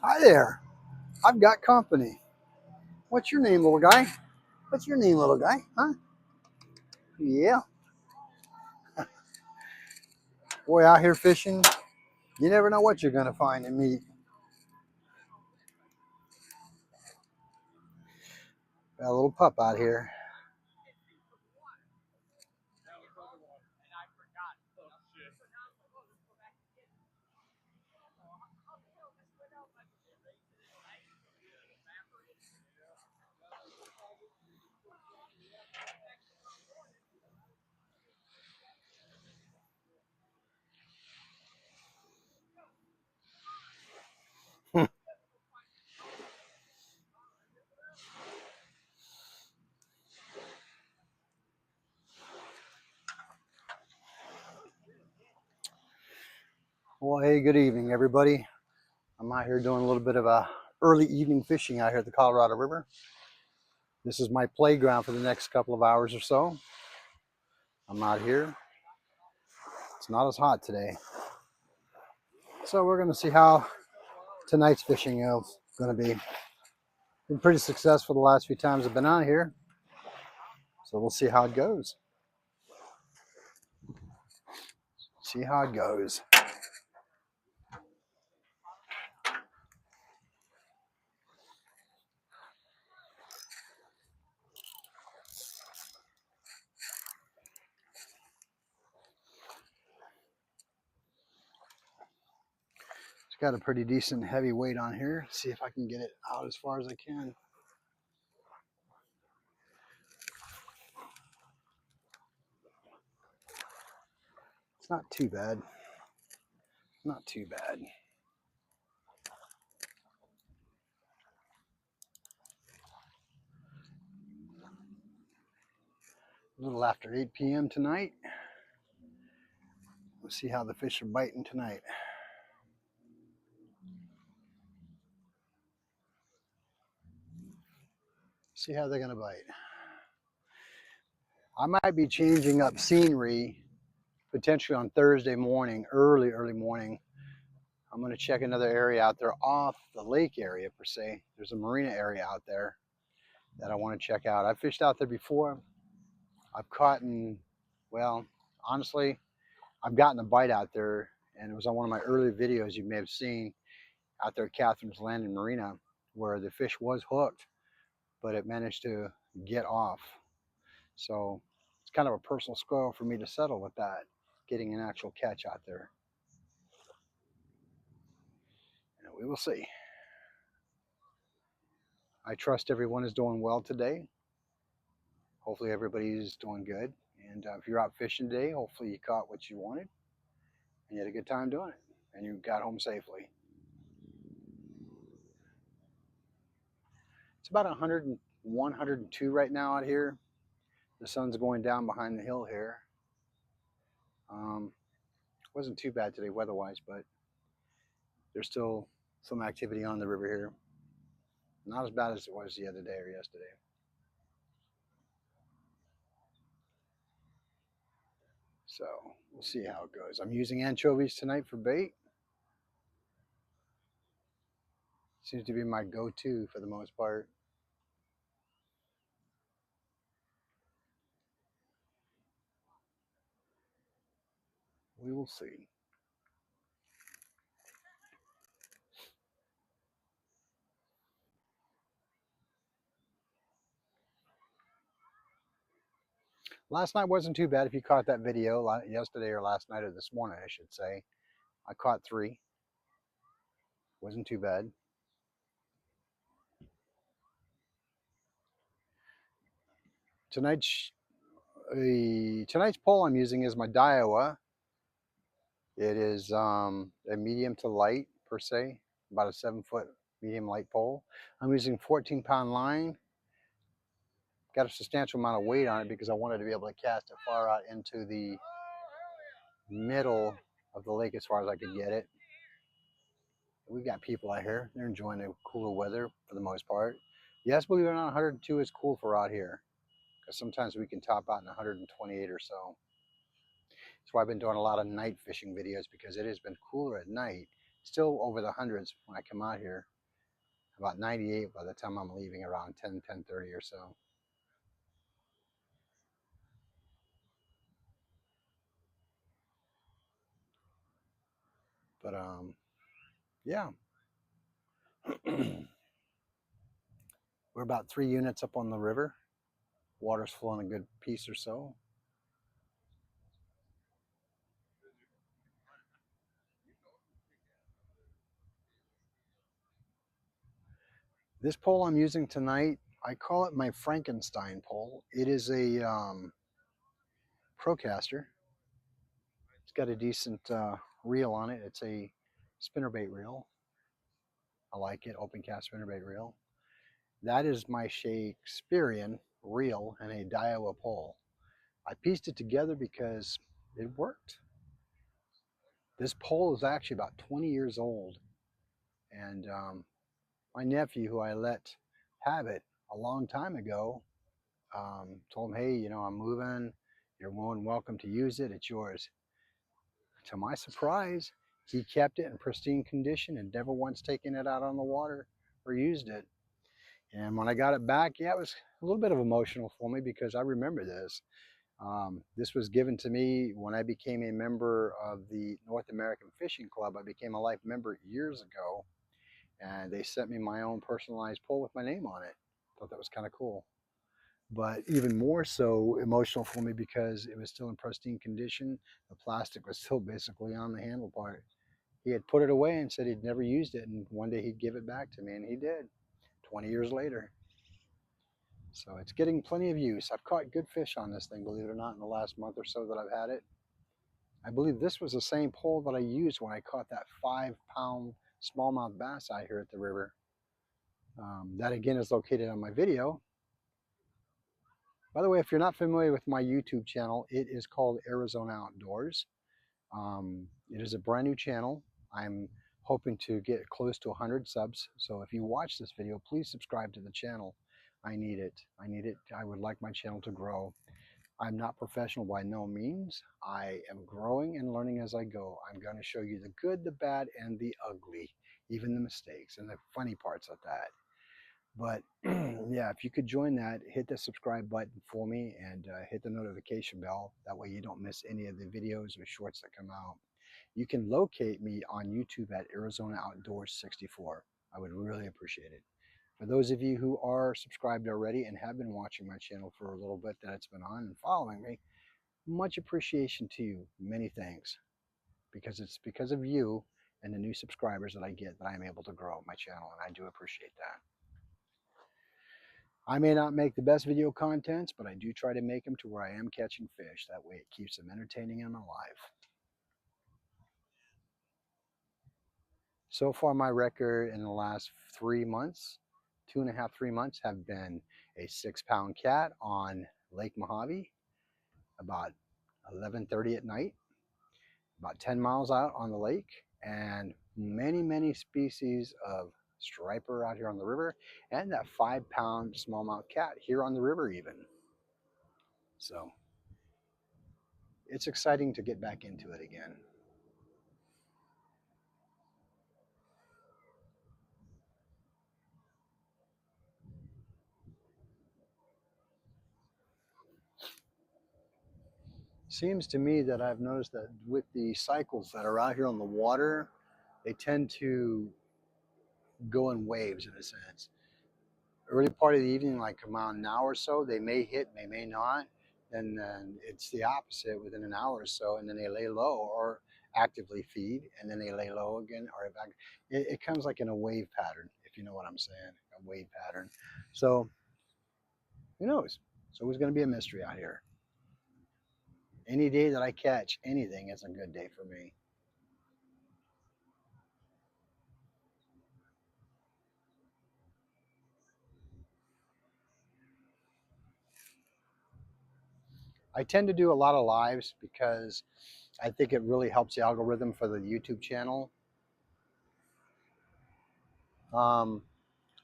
Hi there. I've got company. What's your name, little guy? What's your name, little guy? Huh? Yeah. Boy, out here fishing, you never know what you're going to find and meet. Got a little pup out here. Well, hey, good evening, everybody. I'm out here doing a little bit of a early evening fishing out here at the Colorado River. This is my playground for the next couple of hours or so. I'm out here. It's not as hot today. So we're going to see how tonight's fishing is going to be. Been pretty successful the last few times I've been out here. So we'll see how it goes. See how it goes. It's got a pretty decent heavy weight on here. See if I can get it out as far as I can. It's not too bad. Not too bad. A little after 8 p.m. tonight. We'll see how the fish are biting tonight. See how they're gonna bite. I might be changing up scenery potentially on Thursday morning, early morning. I'm gonna check another area out there off the lake area per se. There's a marina area out there that I want to check out. I've fished out there before. I've caught in, well, honestly, I've gotten a bite out there, and it was on one of my early videos you may have seen out there at Catherine's Landing Marina, where the fish was hooked, but it managed to get off. So it's kind of a personal score for me to settle with that, getting an actual catch out there. And we will see. I trust everyone is doing well today. Hopefully everybody's doing good. And if you're out fishing today, hopefully you caught what you wanted and you had a good time doing it and you got home safely. It's about 101, 102 right now out here. The sun's going down behind the hill here. Wasn't too bad today weather-wise, but there's still some activity on the river here. Not as bad as it was the other day or yesterday. So we'll see how it goes. I'm using anchovies tonight for bait. Seems to be my go-to for the most part. We will see. Last night wasn't too bad if you caught that video yesterday or last night or this morning, I should say. I caught 3. Wasn't too bad. Tonight's pole I'm using is my Daiwa. It is a medium to light per se, about a 7-foot medium light pole. I'm using 14-pound line. Got a substantial amount of weight on it because I wanted to be able to cast it far out into the middle of the lake as far as I could get it. We've got people out here. They're enjoying the cooler weather for the most part. Yes, believe it or not, 102 is cool for out here because sometimes we can top out in 128 or so. That's why I've been doing a lot of night fishing videos because it has been cooler at night. Still over the hundreds when I come out here. about 98 by the time I'm leaving around 10:30 or so. But yeah, we're about 3 units up on the river. Water's flowing a good piece or so. This pole I'm using tonight, I call it my Frankenstein pole. It is a Procaster. It's got a decent reel on it. It's a spinnerbait reel. I like it, open cast spinnerbait reel. That is my Shakespearean reel and a Daiwa pole. I pieced it together because it worked. This pole is actually about 20 years old, and my nephew, who I let have it a long time ago, told him, "Hey, I'm moving. You're more than welcome to use it. It's yours." To my surprise, he kept it in pristine condition and never once taken it out on the water or used it. And when I got it back, yeah, it was a little bit of emotional for me because I remember this. This was given to me when I became a member of the North American Fishing Club. I became a life member years ago, and they sent me my own personalized pole with my name on it. Thought that was kind of cool. But even more so emotional for me because it was still in pristine condition. The plastic was still basically on the handle part. He had put it away and said he'd never used it, and one day he'd give it back to me, and he did 20 years later. So it's getting plenty of use. I've caught good fish on this thing, believe it or not, in the last month or so that I've had it. I believe this was the same pole that I used when I caught that 5 pound smallmouth bass out here at the river. That again is located on my video. By the way, if you're not familiar with my YouTube channel, it is called Arizona Outdoors. It is a brand new channel. I'm hoping to get close to 100 subs. So if you watch this video, please subscribe to the channel. I need it. I need it. I would like my channel to grow. I'm not professional by no means. I am growing and learning as I go. I'm going to show you the good, the bad, and the ugly, even the mistakes and the funny parts of that. But yeah, if you could join that, hit the subscribe button for me and hit the notification bell. That way you don't miss any of the videos or shorts that come out. You can locate me on YouTube at Arizona Outdoors 64. I would really appreciate it. For those of you who are subscribed already and have been watching my channel for a little bit that it's been on and following me, much appreciation to you. Many thanks. Because it's because of you and the new subscribers that I get that I am able to grow my channel, and I do appreciate that. I may not make the best video contents, but I do try to make them to where I am catching fish. That way it keeps them entertaining and alive. So far, my record in the last 3 months, 2.5, 3 months, have been a 6 pound cat on Lake Mojave, about 11:30 at night, about 10 miles out on the lake, and many, many species of striper out here on the river, and that 5 pound smallmouth cat here on the river even. So it's exciting to get back into it again. Seems to me that I've noticed that with the cycles that are out here on the water, they tend to go in waves in a sense. Early part of the evening, like around an hour or so, they may hit, they may not. Then it's the opposite within an hour or so, and then they lay low or actively feed, and then they lay low again. Or it comes like in a wave pattern, if you know what I'm saying, a wave pattern. So who knows? It's always going to be a mystery out here. Any day that I catch anything is a good day for me. I tend to do a lot of lives because I think it really helps the algorithm for the YouTube channel. Um,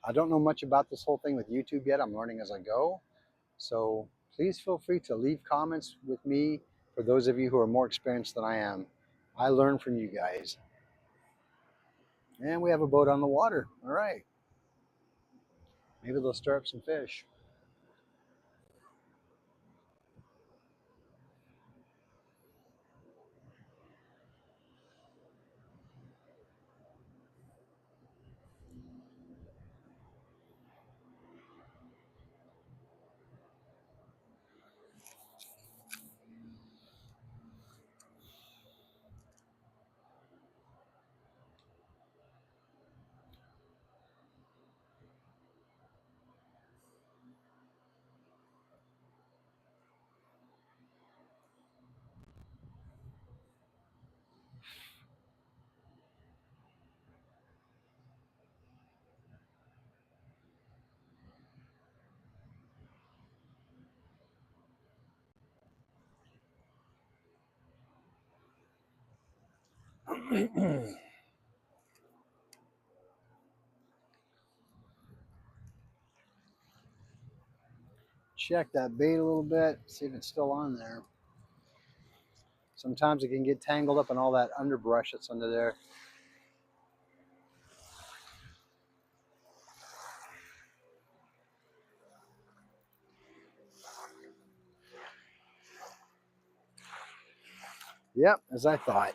I don't know much about this whole thing with YouTube yet. I'm learning as I go. So please feel free to leave comments with me for those of you who are more experienced than I am. I learn from you guys. And we have a boat on the water. All right. Maybe they'll stir up some fish. Check that bait a little bit, see if it's still on there. Sometimes it can get tangled up in all that underbrush that's under there. Yep, as I thought.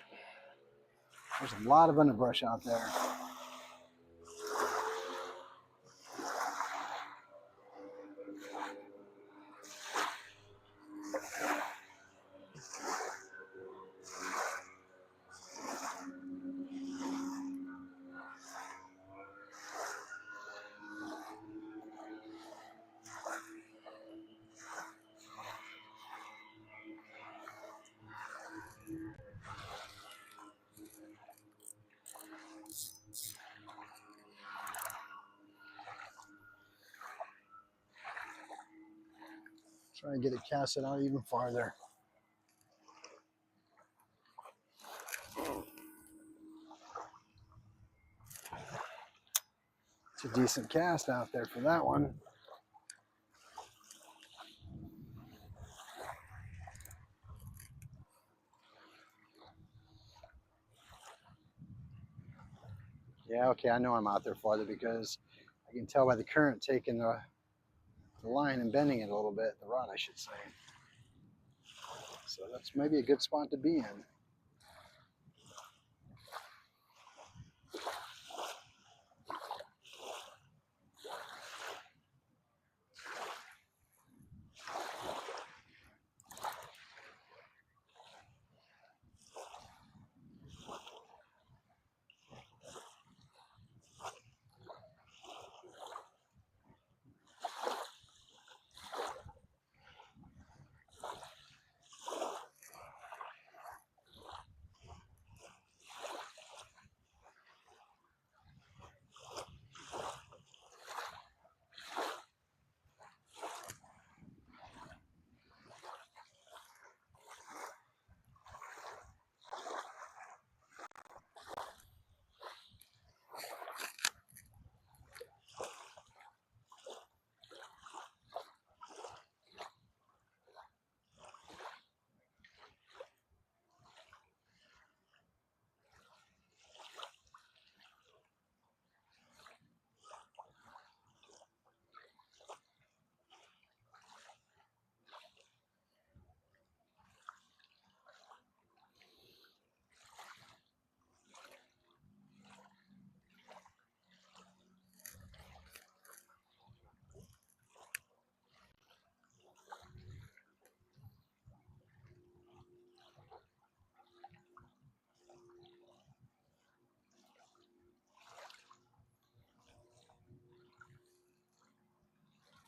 There's a lot of underbrush out there. Try and get it casted out even farther. It's a decent cast out there for that one. Yeah, okay, I know I'm out there farther because I can tell by the current taking the line and bending it a little bit, the rod, I should say. So that's maybe a good spot to be in.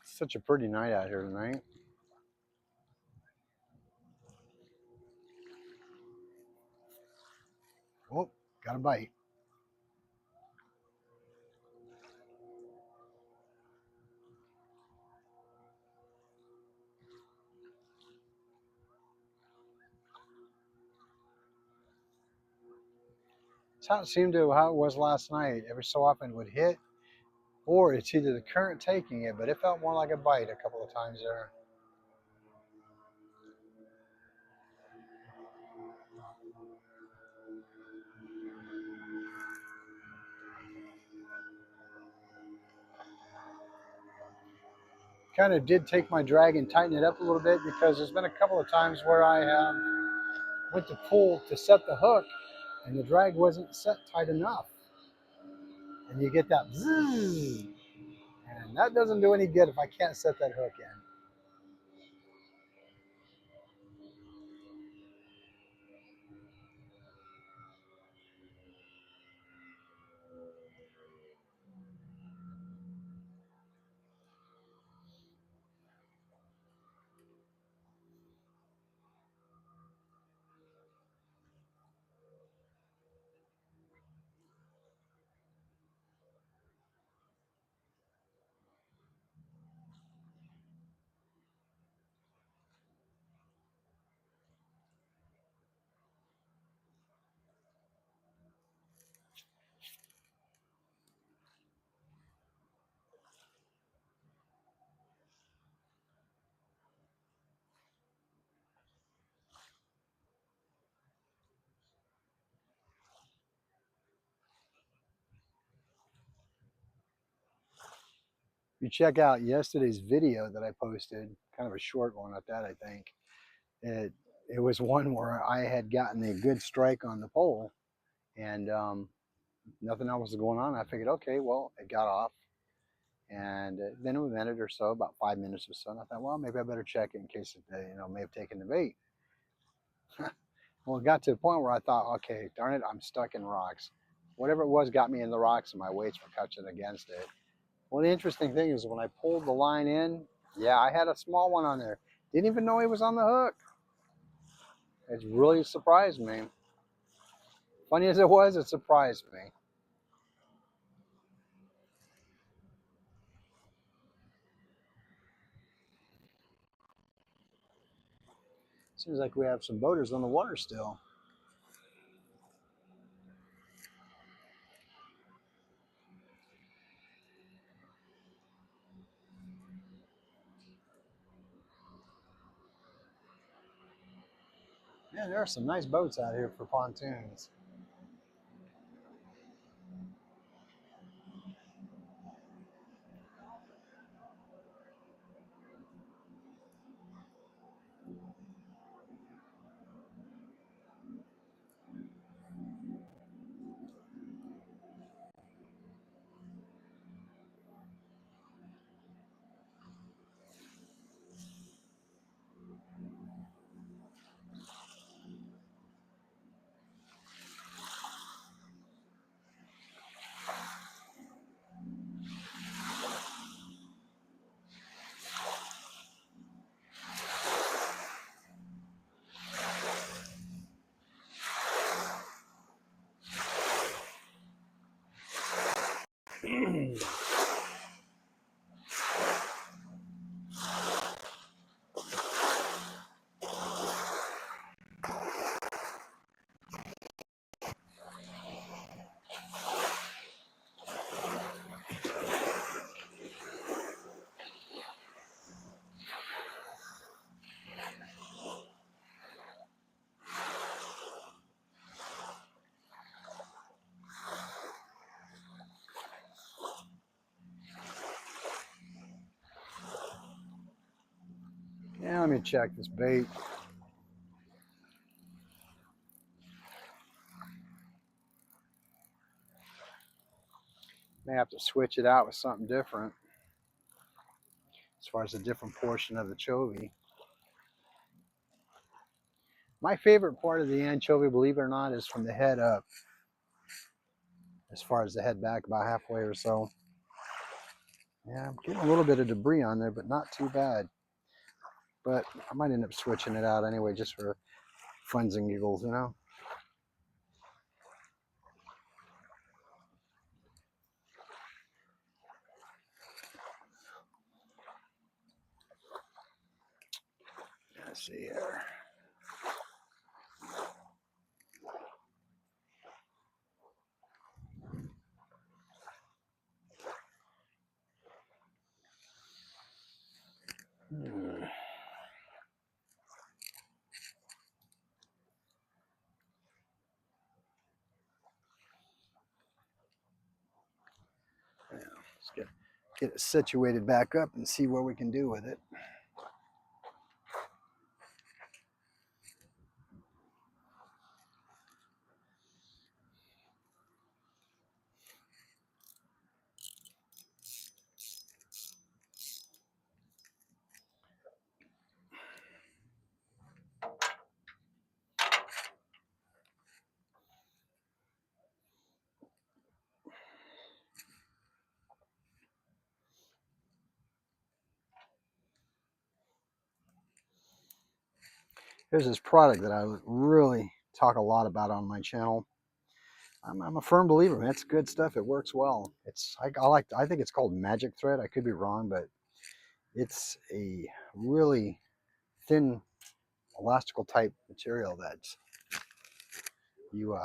Such a pretty night out here tonight. Oh, got a bite. It's how it seemed to how it was last night. Every so often it would hit, or it's either the current taking it, but it felt more like a bite a couple of times there. Kind of did take my drag and tighten it up a little bit because there's been a couple of times where I went to pull to set the hook and the drag wasn't set tight enough. And you get that zzz, and that doesn't do any good if I can't set that hook in. You check out yesterday's video that I posted, kind of a short one at that, I think. It was one where I had gotten a good strike on the pole and nothing else was going on. I figured, okay, well, it got off. And then a minute or so, about 5 minutes or so, and I thought, well, maybe I better check it in case it, may have taken the bait. Well, it got to the point where I thought, okay, darn it, I'm stuck in rocks. Whatever it was got me in the rocks, and my weights were catching against it. Well, the interesting thing is when I pulled the line in, yeah, I had a small one on there. Didn't even know he was on the hook. It really surprised me. Funny as it was, it surprised me. Seems like we have some boaters on the water still. Yeah, there are some nice boats out here for pontoons. Yeah, let me check this bait. May have to switch it out with something different as far as a different portion of the chovy. My favorite part of the anchovy, believe it or not, is from the head up. As far as the head back, about halfway or so. Yeah, I'm getting a little bit of debris on there, but not too bad. But I might end up switching it out anyway, just for funs and giggles, you know? Let's see here. Hmm. Yeah, let's get it situated back up and see what we can do with it. Here's this product that I really talk a lot about on my channel. I'm a firm believer, man. It's good stuff. It works well. I think it's called Magic Thread. I could be wrong, but it's a really thin elastical type material that you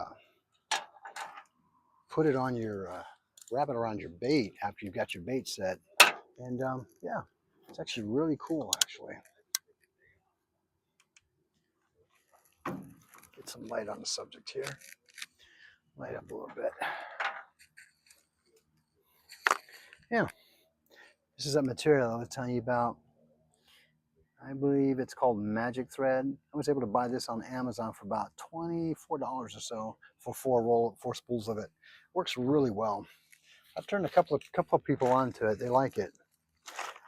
put it on your wrap it around your bait after you've got your bait set, and yeah, it's actually really cool. Actually, get some light on the subject here. Light up a little bit. Yeah, this is that material I was telling you about. I believe it's called Magic Thread. I was able to buy this on Amazon for about $24 or so for four spools of it. Works really well. I've turned a couple of people onto it. They like it.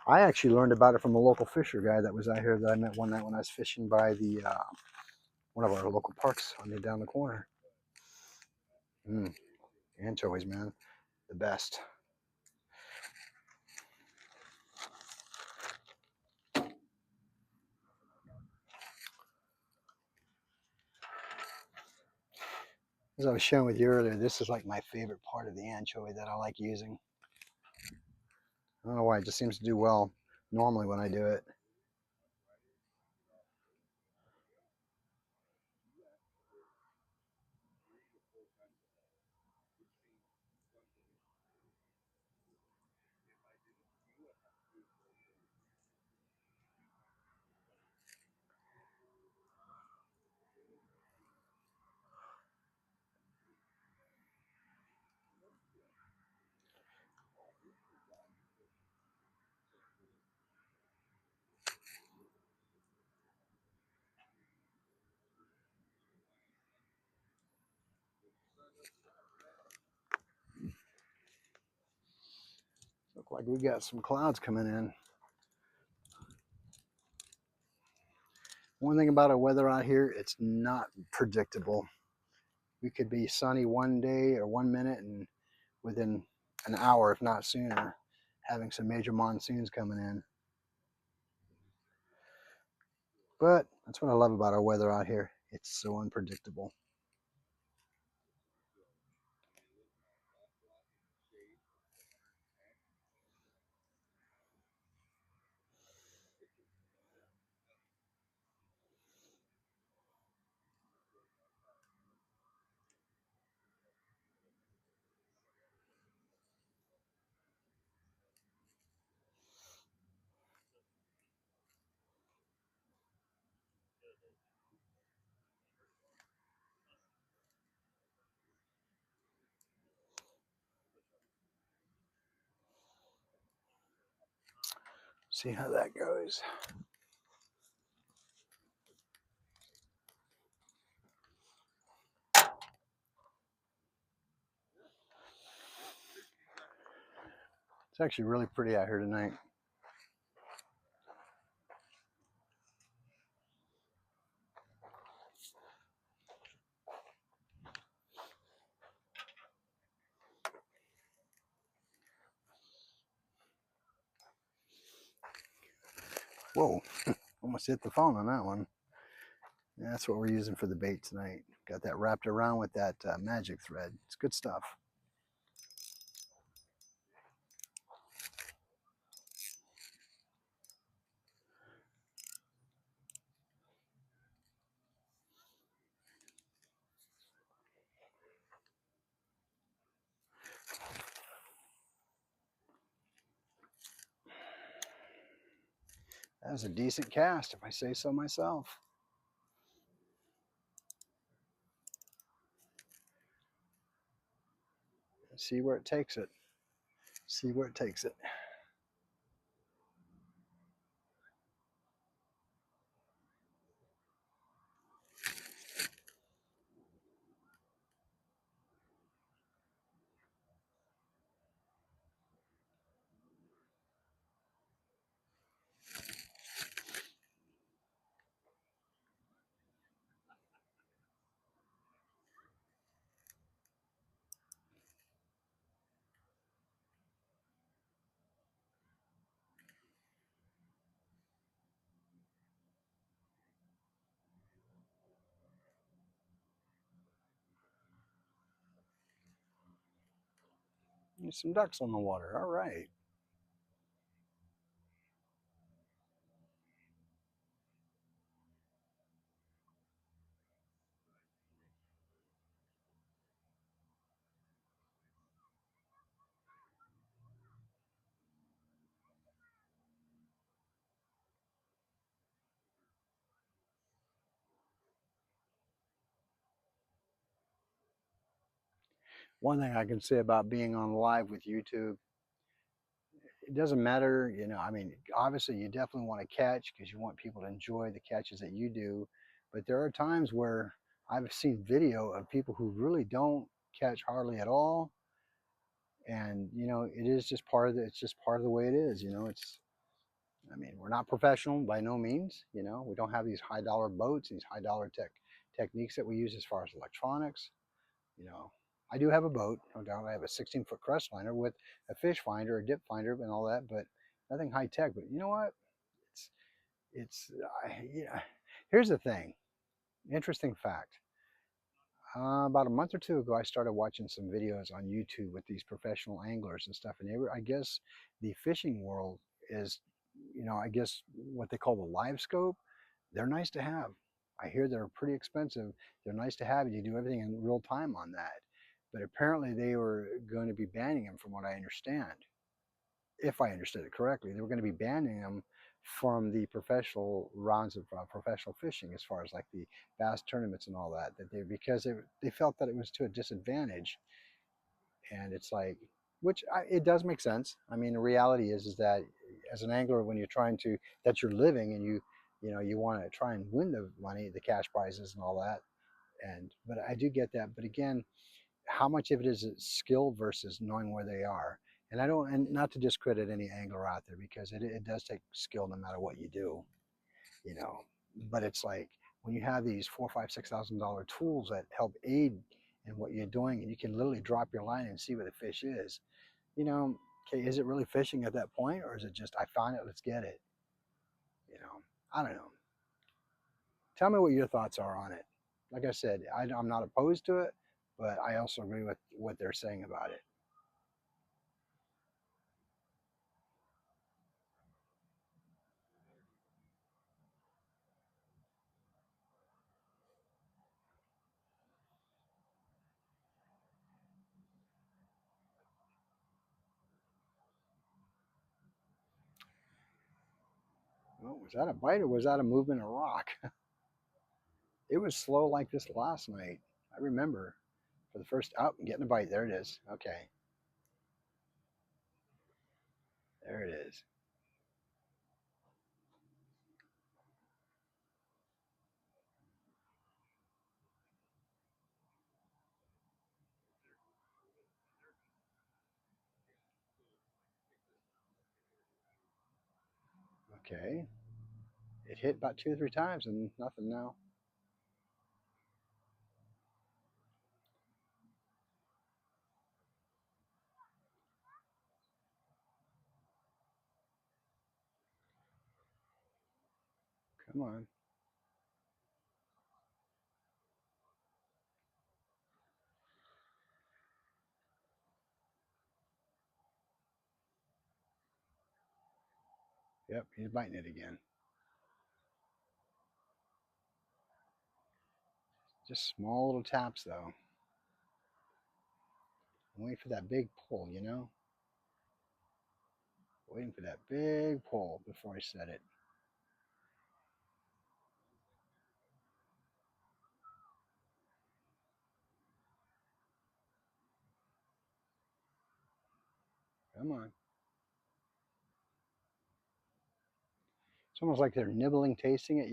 I actually learned about it from a local fisher guy that was out here that I met one night when I was fishing by the one of our local parks on the down the corner. Anchovies, man, the best. As I was sharing with you earlier, this is like my favorite part of the anchovy that I like using. I don't know why, it just seems to do well normally when I do it. Look like we got some clouds coming in. One thing about our weather out here, it's not predictable. We could be sunny one day or 1 minute, and within an hour, if not sooner, having some major monsoons coming in. But that's what I love about our weather out here. It's so unpredictable. See how that goes. It's actually really pretty out here tonight. Whoa, almost hit the phone on that one. Yeah, that's what we're using for the bait tonight. Got that wrapped around with that magic thread. It's good stuff. That was a decent cast, if I say so myself. See where it takes it. See where it takes it. Some ducks on the water. All right. One thing I can say about being on live with YouTube, it doesn't matter, I mean, obviously you definitely want to catch because you want people to enjoy the catches that you do. But there are times where I've seen video of people who really don't catch hardly at all. And, it is just part of it's just part of the way it is. I mean, we're not professional by no means. We don't have these high dollar boats, these high dollar techniques that we use as far as electronics. You know, I do have a boat, no doubt. I have a 16-foot crestliner with a fish finder, a dip finder, and all that, but nothing high tech. But you know what? It's yeah. Here's the thing. Interesting fact. About a month or two ago, I started watching some videos on YouTube with these professional anglers and stuff, and I guess the fishing world is, I guess what they call the live scope. They're nice to have. I hear they're pretty expensive. They're nice to have. You do everything in real time on that. But apparently they were going to be banning them from what I understand. If I understood it correctly, they were going to be banning them from the professional rounds of professional fishing as far as like the bass tournaments and all that, because they felt that it was to a disadvantage. And it's like, it does make sense. I mean, the reality is that as an angler, when you're trying to, that's your living, and you want to try and win the money, the cash prizes and all that. But I do get that. But again, how much of it is skill versus knowing where they are? And I don't, and not to discredit any angler out there, because it does take skill no matter what you do, you know. But it's like when you have these four, five, $6,000 tools that help aid in what you're doing, and you can literally drop your line and see where the fish is. You know, okay, is it really fishing at that point, or is it just I found it, let's get it? I don't know. Tell me what your thoughts are on it. Like I said, I'm not opposed to it, but I also agree with what they're saying about it. Well, was that a bite or was that a movement of rock? It was slow like this last night. I remember for the first, oh, I'm getting a bite. There it is. Okay. There it is. Okay. It hit about two or three times and nothing now. Come on. Yep, he's biting it again. Just small little taps though. I'm waiting for that big pull, Waiting for that big pull before I set it. Come on. It's almost like they're nibbling, tasting it.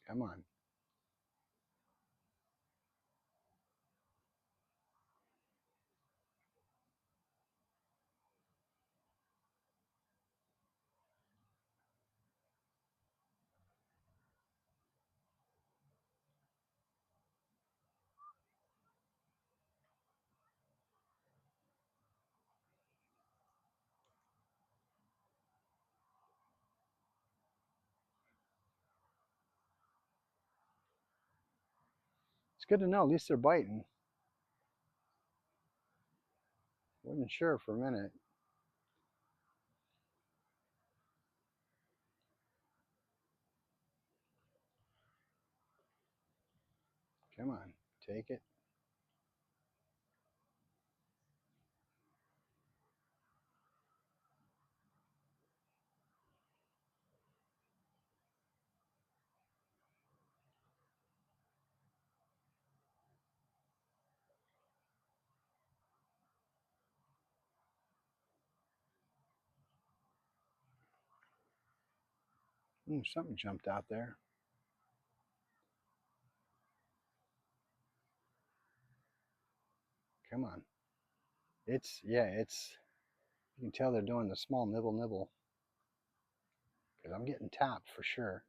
Come on. It's good to know. At least they're biting. Wasn't sure for a minute. Come on, take it. Ooh, something jumped out there. Come on. It's, you can tell they're doing the small nibble nibble because I'm getting tapped for sure,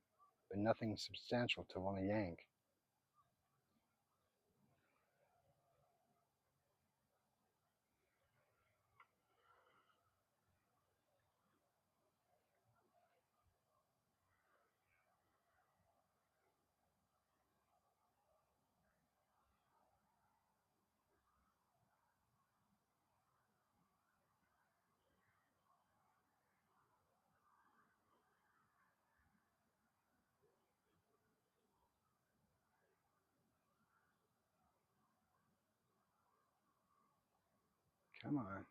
but nothing substantial to want to yank. Come on.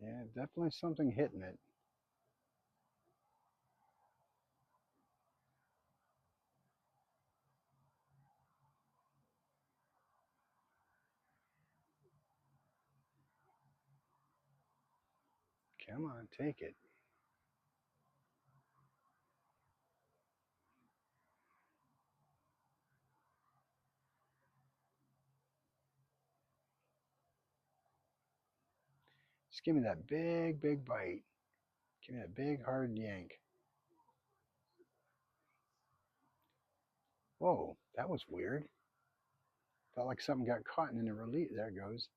Yeah, definitely something hitting it. Come on, take it. Just give me that big, big bite. Give me that big, hard yank. Whoa, that was weird. Felt like something got caught and then it released. There it goes.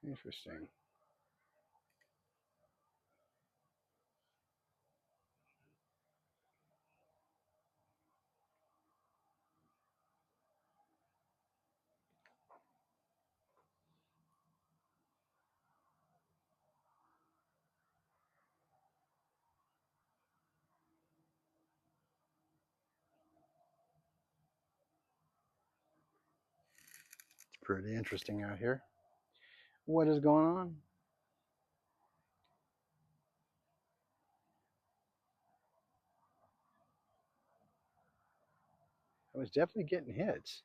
Interesting. It's pretty interesting out here. What is going on? I was definitely getting hits.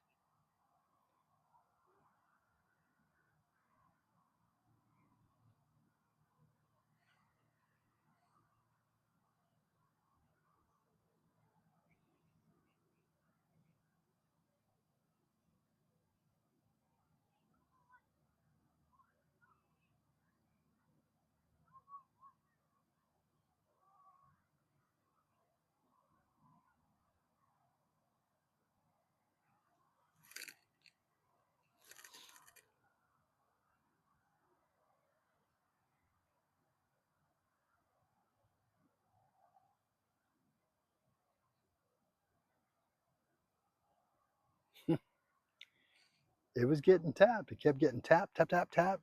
It was getting tapped. It kept getting tapped, tap, tap, tap,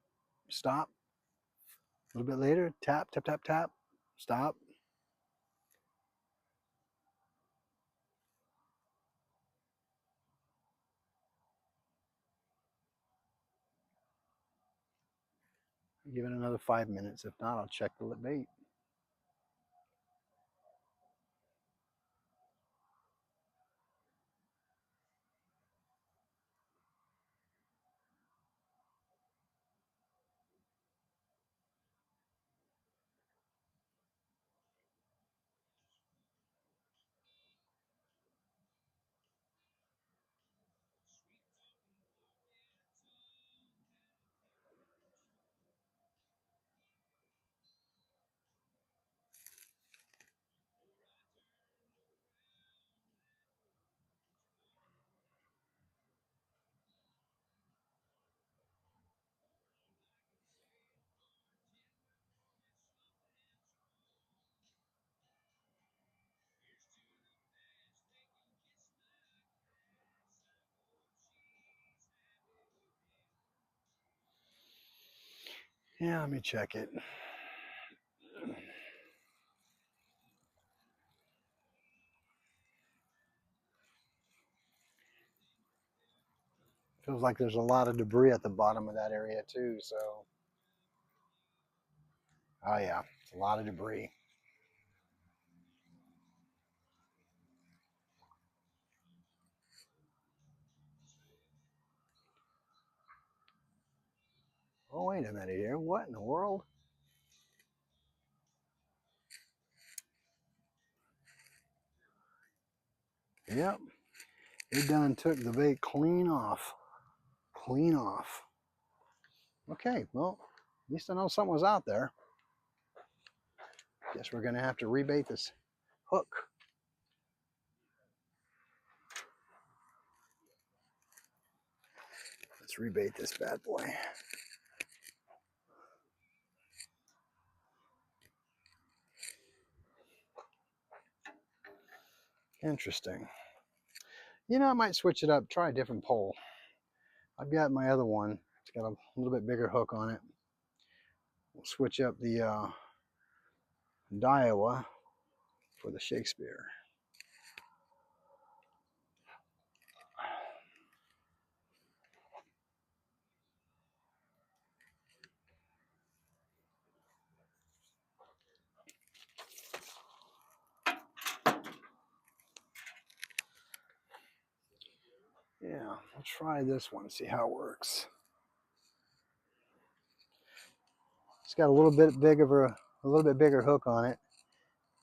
stop. A little bit later, tap, tap, tap, tap, stop. Give it another 5 minutes. If not, I'll check the bait. Yeah, let me check it. Feels like there's a lot of debris at the bottom of that area too, so. Oh yeah, it's a lot of debris. Oh, wait a minute here. What in the world? Yep, it done took the bait clean off. Clean off. Okay, well, at least I know something was out there. Guess we're gonna have to rebait this hook. Let's rebait this bad boy. Interesting. You know, I might switch it up, try a different pole. I've got my other one. It's got a little bit bigger hook on it. We'll switch up the Daiwa for the Shakespeare. Yeah, I'll try this one, see how it works. It's got a little bit bigger hook on it.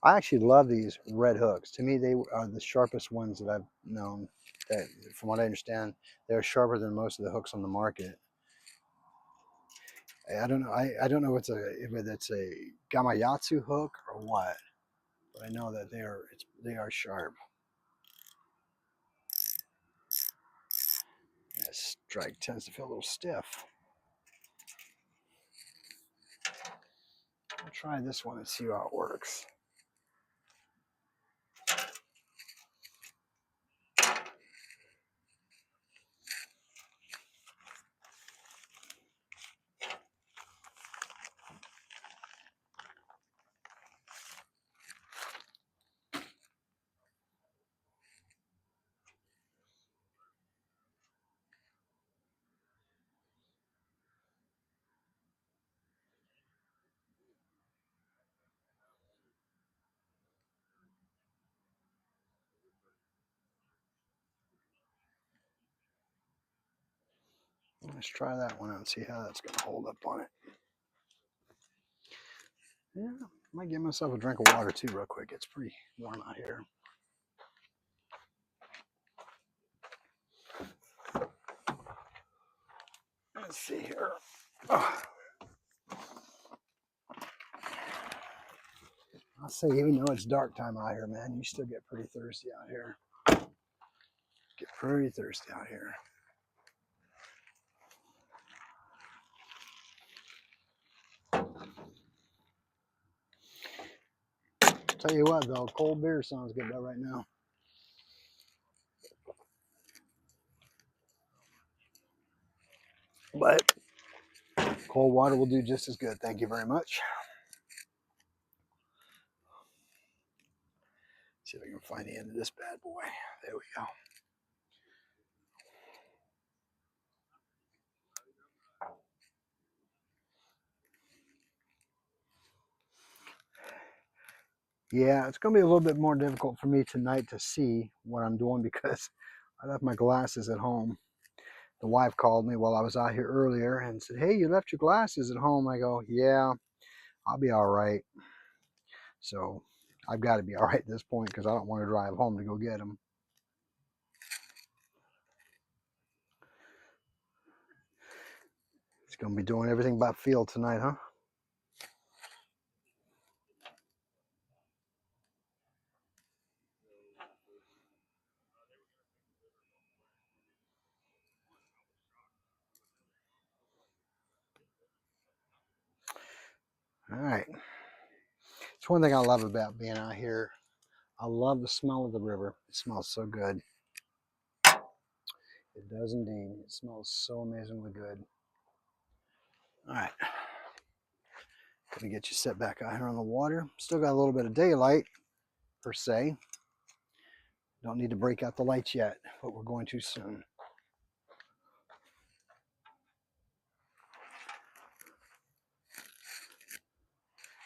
I actually love these red hooks. To me, they are the sharpest ones that I've known. That, from what I understand, they're sharper than most of the hooks on the market. I don't know. I don't know if it's a Gamayatsu hook or what, but I know that they are sharp. This strike tends to feel a little stiff. I'll try this one and see how it works. Let's try that one out and see how that's going to hold up on it. Yeah, might get myself a drink of water too, real quick. It's pretty warm out here. Let's see here. Oh. I'll say, even though it's dark time out here, man, you still get pretty thirsty out here. Get pretty thirsty out here. Tell you what, though, cold beer sounds good right now. But cold water will do just as good. Thank you very much. See if I can find the end of this bad boy. There we go. Yeah, it's going to be a little bit more difficult for me tonight to see what I'm doing because I left my glasses at home. The wife called me while I was out here earlier and said, "Hey, you left your glasses at home." I go, "Yeah, I'll be all right." So I've got to be all right at this point because I don't want to drive home to go get them. It's going to be doing everything by feel tonight, huh? All right. It's one thing I love about being out here. I love the smell of the river. It smells so good. It does indeed. It smells so amazingly good. All right. Gonna get you set back out here on the water. Still got a little bit of daylight per se. Don't need to break out the lights yet, but we're going to soon.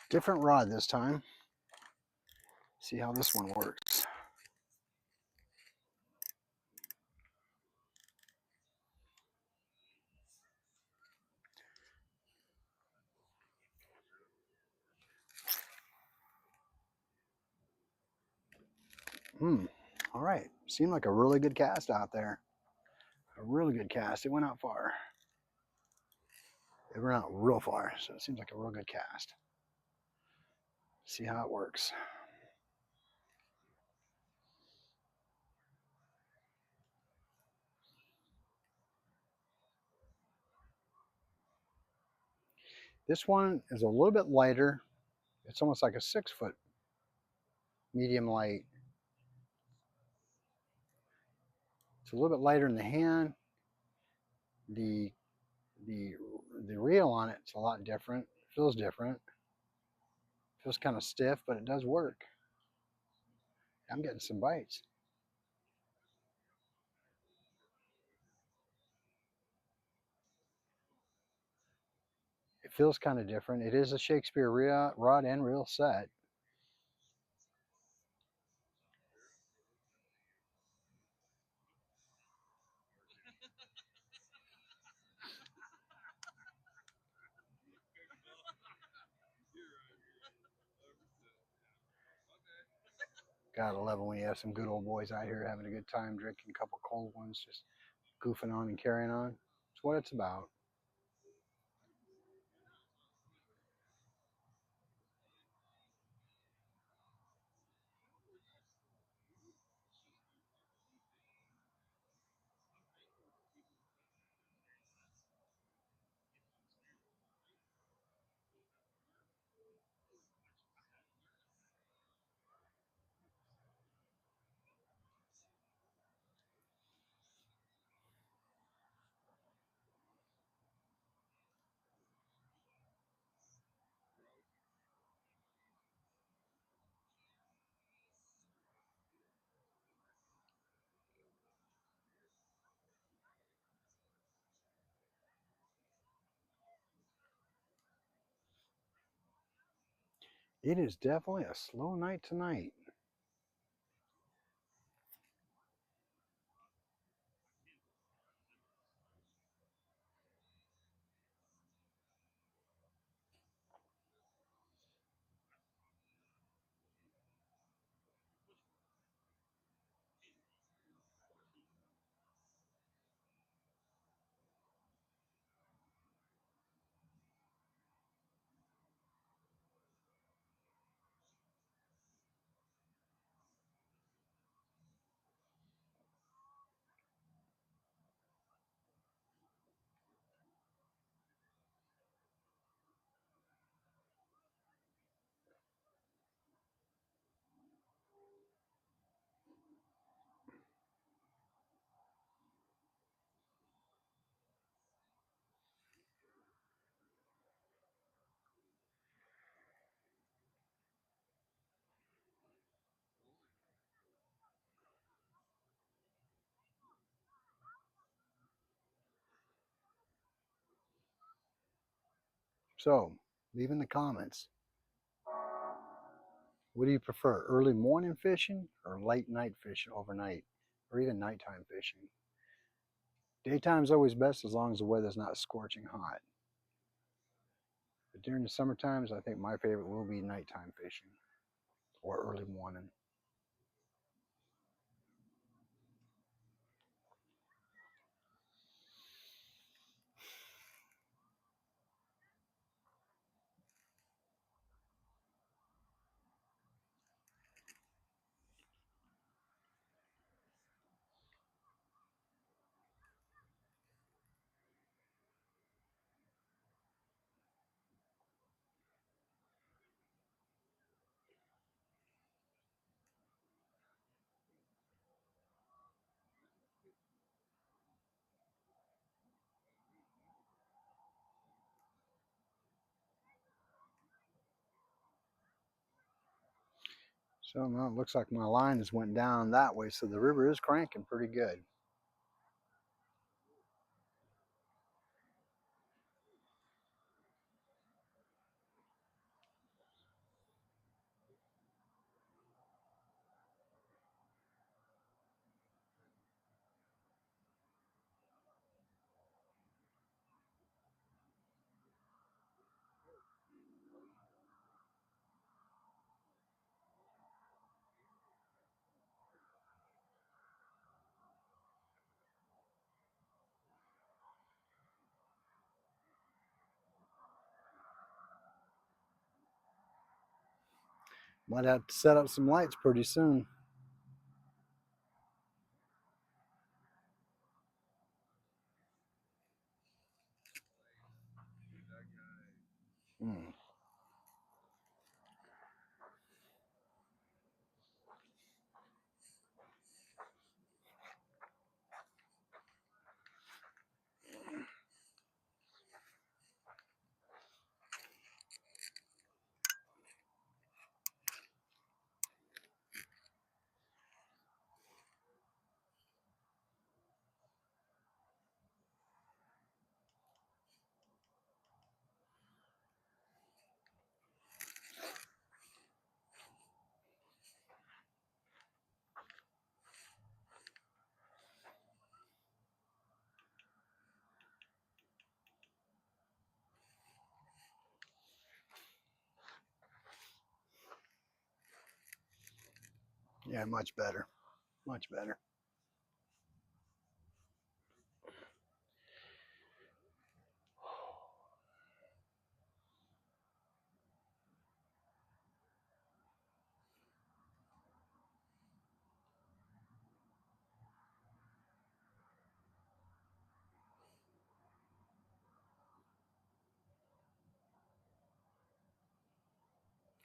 Different rod this time. See how this one works. All right. Seemed like a really good cast out there. A really good cast. It went out far. It went out real far, so it seems like a real good cast. See how it works. This one is a little bit lighter. It's almost like a 6 foot medium light. It's a little bit lighter in the hand. The the the reel on it's a lot different. It feels different. It feels kind of stiff, but it does work. I'm getting some bites. It feels kind of different. It is a Shakespeare rod and reel set. Gotta love it when you have some good old boys out here having a good time, drinking a couple cold ones, just goofing on and carrying on. It's what it's about. It is definitely a slow night tonight. So, leave in the comments. What do you prefer, early morning fishing or late night fishing overnight, or even nighttime fishing? Daytime's always best as long as the weather's not scorching hot. But during the summer times, I think my favorite will be nighttime fishing or early morning. So now it looks like my line has went down that way, so the river is cranking pretty good. Might have to set up some lights pretty soon. Hmm. Yeah, much better. Much better.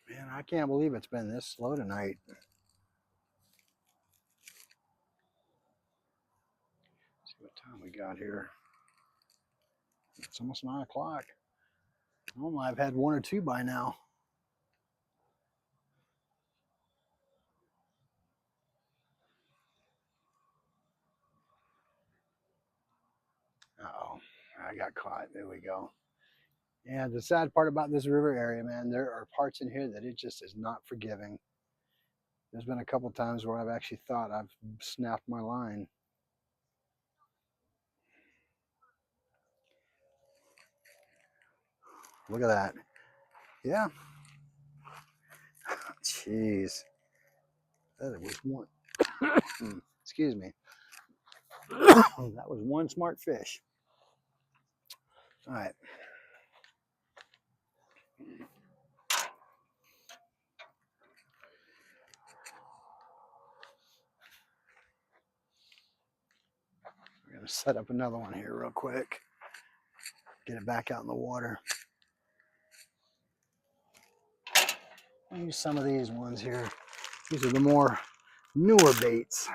Man, I can't believe it's been this slow tonight. Let's see what time we got here. It's almost 9 o'clock. Oh, I've had one or two by now. Uh-oh, I got caught. There we go. Yeah, the sad part about this river area, man, there are parts in here that it just is not forgiving. There's been a couple times where I've actually thought I've snapped my line. Look at that. Yeah. Jeez. That was one. Excuse me. That was one smart fish. All right. We're going to set up another one here real quick. Get it back out in the water. I'll use some of these ones here. These are the more newer baits.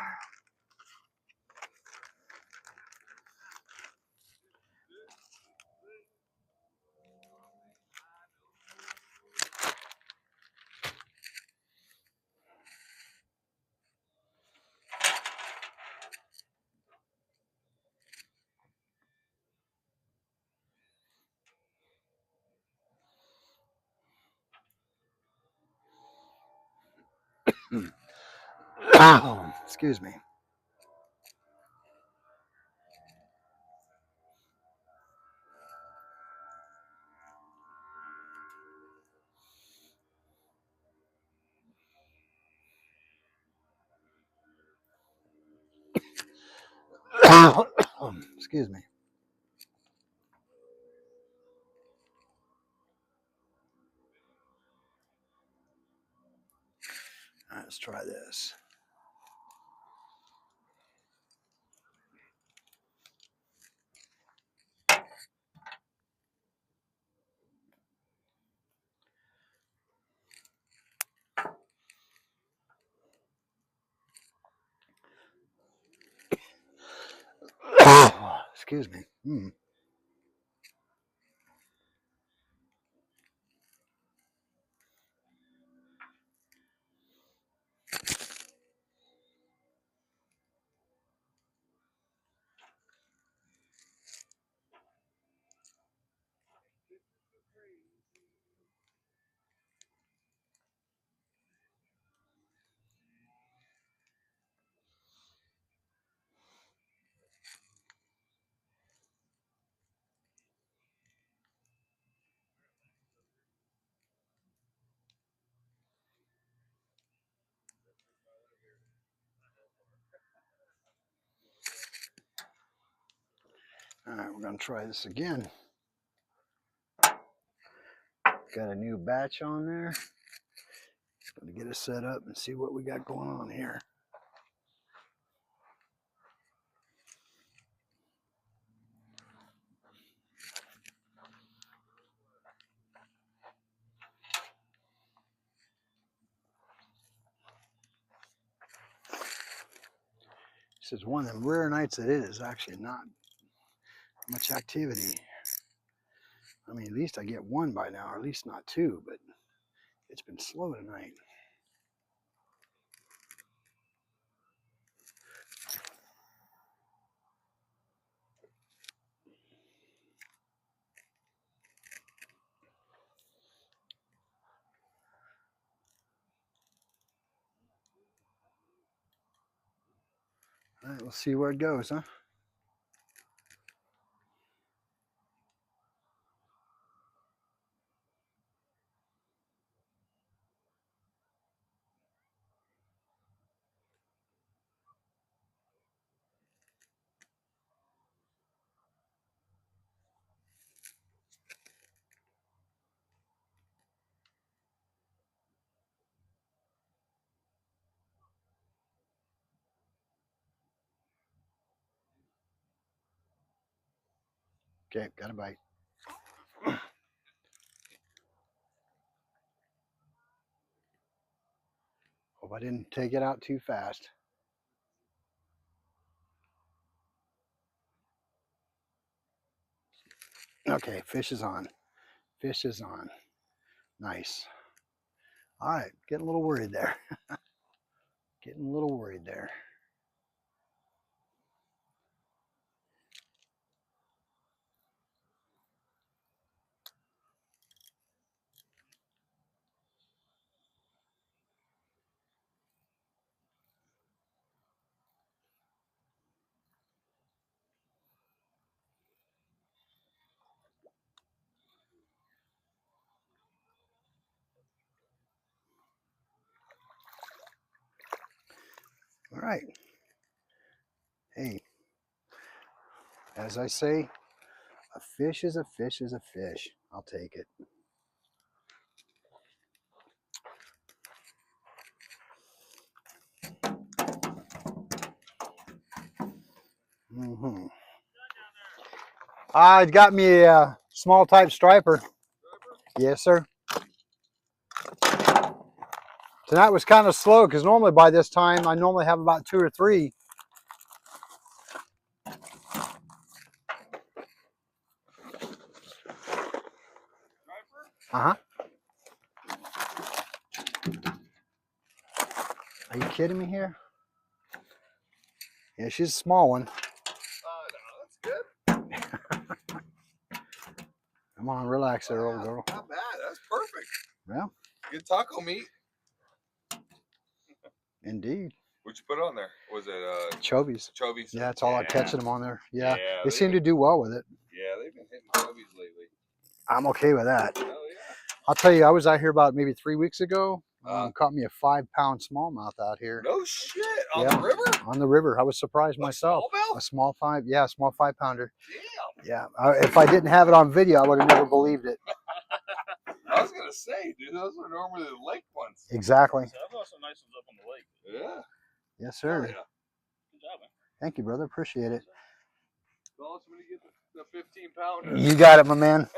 Excuse me. Excuse me. All right, let's try this. Excuse me. All right, we're gonna try this again. Got a new batch on there. Gonna get it set up and see what we got going on here. This is one of them rare nights that it is actually not much activity. I mean, at least I get one by now, or at least not two, but it's been slow tonight. All right, we'll see where it goes, huh? Okay, got a bite. Hope I didn't take it out too fast. Okay, fish is on. Fish is on. Nice. All right, getting a little worried there. Getting a little worried there. All right. Hey, as I say, a fish is a fish is a fish. I'll take it. Mm-hmm. I got me a small type striper. Yes, sir. Tonight was kind of slow because normally by this time I normally have about 2 or 3. Uh-huh. Are you kidding me here? Yeah, she's a small one. No, that's good. Come on, relax there, old girl. Not bad. That's perfect. Well, Good taco meat. indeed. What'd you put on there? Was it Chovies. Chovies? Yeah, it's all like catching them on there. Yeah, Yeah, they seem to do well with it. Yeah, they've been hitting Chovies lately. I'm okay with that. Hell yeah. I'll tell you, I was out here about maybe 3 weeks ago. Uh, Caught me a 5-pound smallmouth out here. No shit. On Yeah. the river? On the river. I was surprised myself. A small 5-pounder. Damn. Yeah. If I didn't have it on video, I would have never believed it. I was gonna say, dude, those are normally the lake ones. Exactly. So I've got some nice ones up on the lake. Yeah. Yes, sir. Hell yeah. Good job, man. Thank you, brother. Appreciate it. Tell us when you get the 15 pounder. You got it, my man.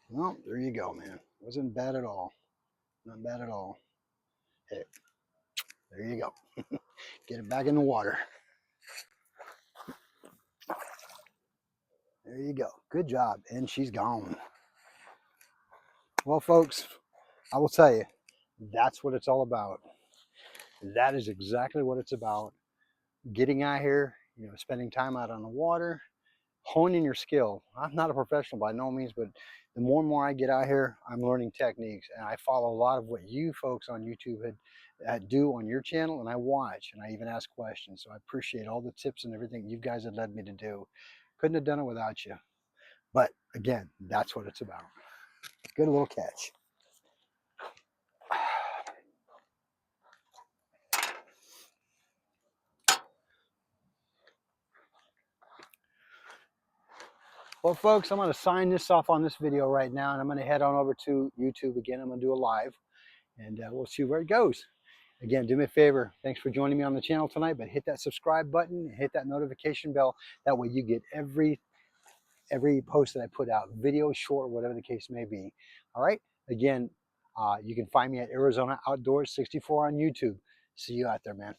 Well, there you go, man. Wasn't bad at all. Not bad at all. Hey, there you go. Get it back in the water. There you go. Good job. And she's gone. Well, folks, I will tell you, that's what it's all about. That is exactly what it's about. Getting out here, spending time out on the water, honing your skill. I'm not a professional by no means, but the more and more I get out here, I'm learning techniques, and I follow a lot of what you folks on YouTube do on your channel, and I watch, and I even ask questions. So I appreciate all the tips and everything you guys have led me to do. Couldn't have done it without you. But again, that's what it's about. Good little catch. Well, folks, I'm going to sign this off on this video right now, and I'm going to head on over to YouTube again. I'm going to do a live, and we'll see where it goes. Again, do me a favor. Thanks for joining me on the channel tonight, but hit that subscribe button, hit that notification bell. That way you get every post that I put out, video, short, whatever the case may be. All right. Again, you can find me at Arizona Outdoors 64 on YouTube. See you out there, man.